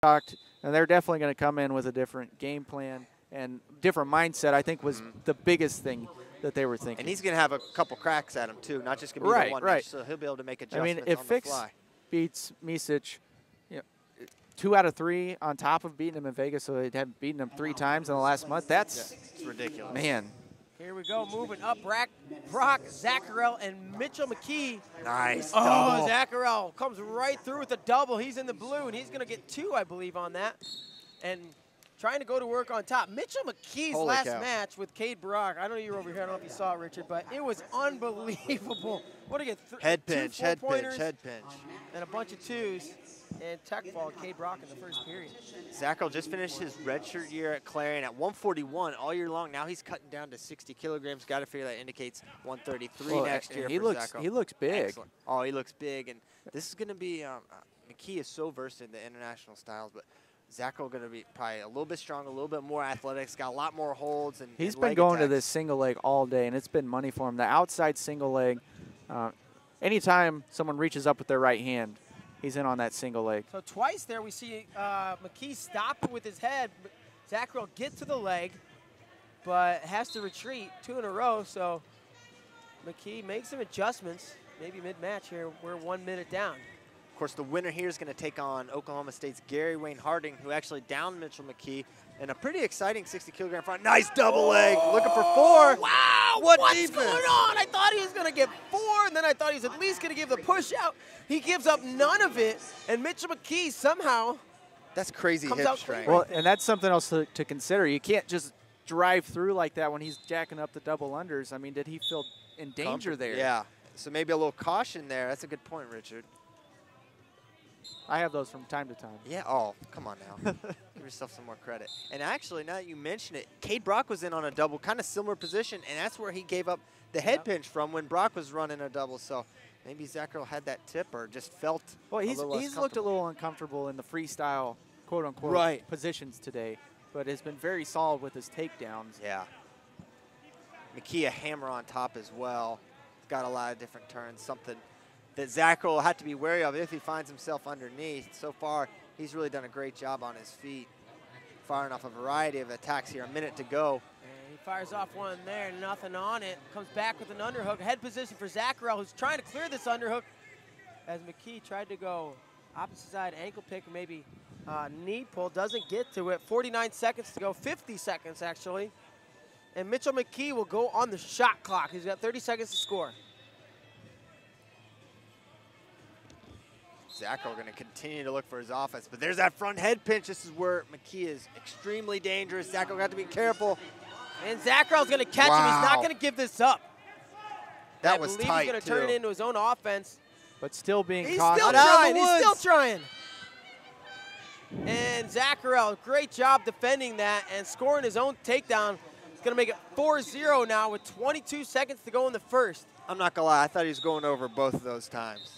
talked, and they're definitely going to come in with a different game plan and different mindset, I think was the biggest thing that they were thinking. And he's going to have a couple cracks at him, too, not just going to be the one match, so he'll be able to make adjustments if on the Fix fly. beats Micic, 2 out of 3 on top of beating him in Vegas, so they had beaten him 3 times in the last month. That's it's ridiculous. Man. Here we go, moving up. Brock, Zacherl, and Mitchell McKee. Nice. Oh, Zacherl comes right through with a double. He's in the blue, and he's going to get 2, I believe, on that. And trying to go to work on top. Mitchell McKee's last match with Cade Brock. I don't know you were over here. I don't know if you saw it, Richard, but it was unbelievable. What did he get? Head pinch, head pinch. And a bunch of 2s. And tech ball, Cade Brock in the first period. Zacherl just finished his redshirt year at Clarion at 141 all year long. Now he's cutting down to 60 kilograms. Got to figure that indicates 133 next year for Zacherl. He looks big. Excellent. Oh, he looks big. And this is going to be McKee is so versed in the international styles, but Zacherl going to be probably a little bit stronger, a little bit more athletic. He's got a lot more holds. And he's been going to this single leg all day, and it's been money for him. The outside single leg, anytime someone reaches up with their right hand, he's in on that single leg. So twice there we see McKee stop it with his head. Zacherl get to the leg, but has to retreat 2 in a row. So McKee makes some adjustments, maybe mid-match here. We're 1 minute down. Of course, the winner here is going to take on Oklahoma State's Gary Wayne Harding, who actually downed Mitchell McKee in a pretty exciting 60-kilogram front. Nice double leg, looking for 4. Wow, what's going on? I thought he was going to get 4, and then I thought he was at least going to give the push out. He gives up none of it, and Mitchell McKee somehow that's crazy hip strength. Well, and that's something else to consider. You can't just drive through like that when he's jacking up the double unders. I mean, did he feel in danger there? Yeah, so maybe a little caution there. That's a good point, Richard. I have those from time to time. Yeah, oh, come on now. Give yourself some more credit. And actually, now that you mention it, Cade Brock was in on a double, kind of similar position, and that's where he gave up the head pinch from when Brock was running a double. So maybe Zacherl had that tip or just felt he's looked a little uncomfortable in the freestyle, quote-unquote, positions today, but has been very solid with his takedowns. Yeah. McKee a hammer on top as well. He's got a lot of different turns, something that Zacherl will have to be wary of if he finds himself underneath. So far, he's really done a great job on his feet, firing off a variety of attacks here. A minute to go. And he fires off one there, nothing on it. Comes back with an underhook. Head position for Zacherl, who's trying to clear this underhook as McKee tried to go opposite side ankle pick, maybe knee pull. Doesn't get to it. 49 seconds to go, 50 seconds actually. And Mitchell McKee will go on the shot clock. He's got 30 seconds to score. Zacherl going to continue to look for his offense, but there's that front head pinch. This is where McKee is extremely dangerous. Zacherl got to be careful. And Zacherl's going to catch him. He's not going to give this up. That was tight, he's going to turn it into his own offense. But still being He's cautious. still trying. He's still trying. And Zacherl, great job defending that and scoring his own takedown. He's going to make it 4-0 now with 22 seconds to go in the first. I'm not going to lie. I thought he was going over both of those times.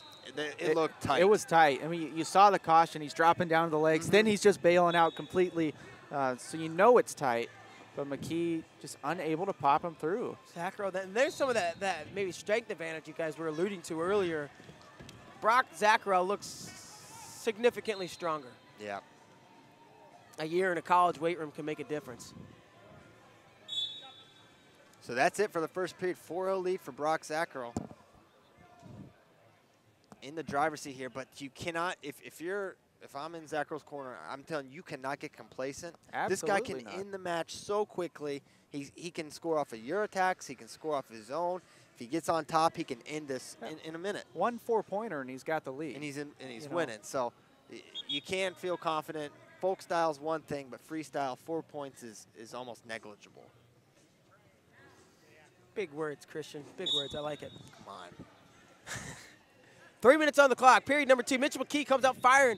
It looked tight. It was tight. I mean, you saw the caution. He's dropping down to the legs. Then he's just bailing out completely. So you know it's tight. But McKee just unable to pop him through. Zacherl, and there's some of that maybe strength advantage you guys were alluding to earlier. Brock Zacherl looks significantly stronger. Yeah. A year in a college weight room can make a difference. So that's it for the first period. 4-0 lead for Brock Zacherl. In the driver's seat here, but you cannot, if I'm in Zacherl's corner, I'm telling you, you cannot get complacent. Absolutely this guy can not. end the match so quickly. He can score off of your attacks. He can score off of his own. If he gets on top, he can end this in a minute. 1 4-pointer, and he's got the lead. And he's winning. So you can't feel confident. Folk style's one thing, but freestyle, 4 points is almost negligible. Big words, Christian. Big words. I like it. Come on. 3 minutes on the clock. Period number 2. Mitchell McKee comes out firing.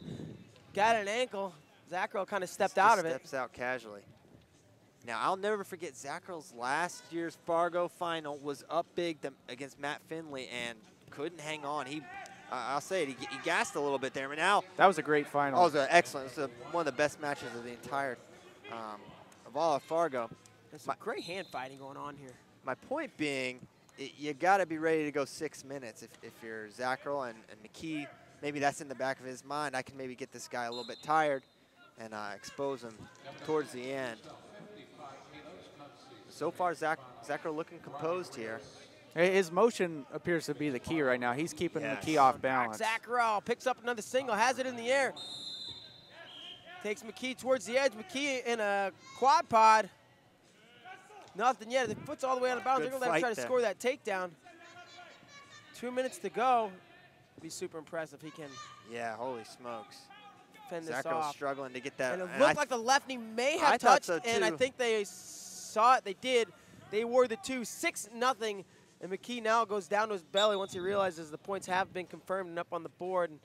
Got an ankle. Zacherl kind of stepped out of it. Steps out casually. Now, I'll never forget Zacherl's last year's Fargo final was up big against Matt Finley and couldn't hang on. I'll say it, he gassed a little bit there. But now that was a great final. Oh, it was excellent. It was one of the best matches of the entire of all of Fargo. There's some great hand fighting going on here. My point being, you got to be ready to go 6 minutes if you're Zacherl and McKee. Maybe that's in the back of his mind. I can maybe get this guy a little bit tired. and expose him towards the end. So far, Zacherl looking composed here. His motion appears to be the key right now. He's keeping McKee off balance. Zacherl picks up another single, has it in the air. Takes McKee towards the edge. McKee in a quad pod. Nothing yet. The foot's all the way out of bounds. They're going to try to score that takedown. 2 minutes to go. Be super impressed if he can. Yeah, holy smokes. Fend this Zacherl's off. struggling to get that. And it looked like the left knee may have touched, so and I think they saw it. They did. They wore the 2, 6-0. And McKee now goes down to his belly once he realizes the points have been confirmed and up on the board. And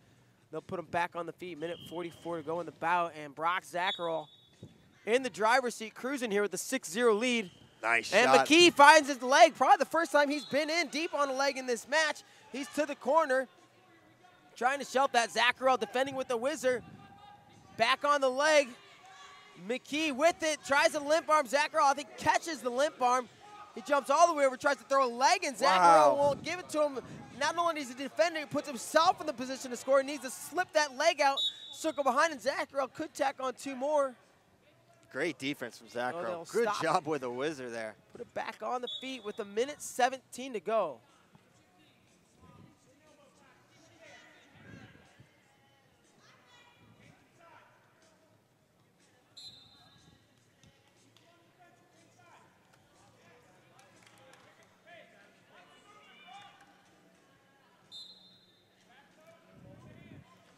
they'll put him back on the feet. Minute 44 to go in the bout. And Brock Zacherl in the driver's seat, cruising here with the 6-0 lead. Nice and shot. McKee finds his leg. Probably the first time he's been in deep on a leg in this match. He's to the corner, trying to shelf that. Zacherl defending with the whizzer. Back on the leg. McKee with it, tries a limp arm. Zacherl, I think, catches the limp arm. He jumps all the way over, tries to throw a leg, and Zacherl won't give it to him. Not only is he defending, he puts himself in the position to score. He needs to slip that leg out, circle behind, and Zacherl could tack on 2 more. Great defense from Zacherl. Oh, good job with the whizzer there. Put it back on the feet with 1:17 to go.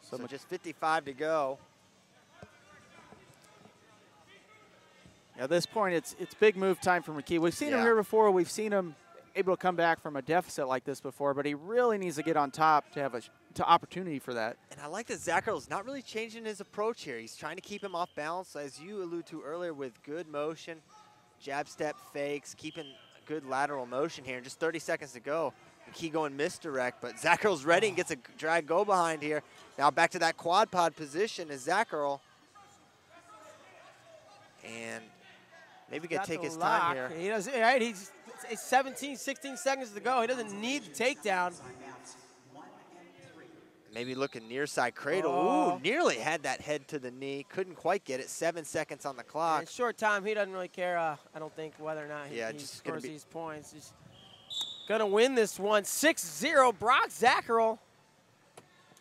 So just 55 to go. At this point, it's big move time for McKee. We've seen him here before. We've seen him able to come back from a deficit like this before, but he really needs to get on top to have an opportunity for that. And I like that Zacherl's not really changing his approach here. He's trying to keep him off balance, as you alluded to earlier, with good motion, jab step fakes, keeping good lateral motion here. And just 30 seconds to go. McKee going misdirect, but Zacherl's ready and gets a drag go behind here. Now back to that quad pod position is Zacherl. And maybe he can take his time here. He does, right? He's 17, 16 seconds to go. He doesn't need the takedown. Maybe looking near side cradle. Ooh, nearly had that head to the knee. Couldn't quite get it. 7 seconds on the clock. In short time, he doesn't really care, I don't think, whether or not he just scores these points. He's going to win this one. 6-0, Brock Zacherl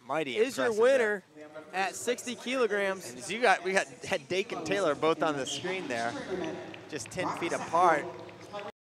mighty is your winner at 60 kilograms. And as we had Dake and Taylor both on the screen there, just 10 feet apart.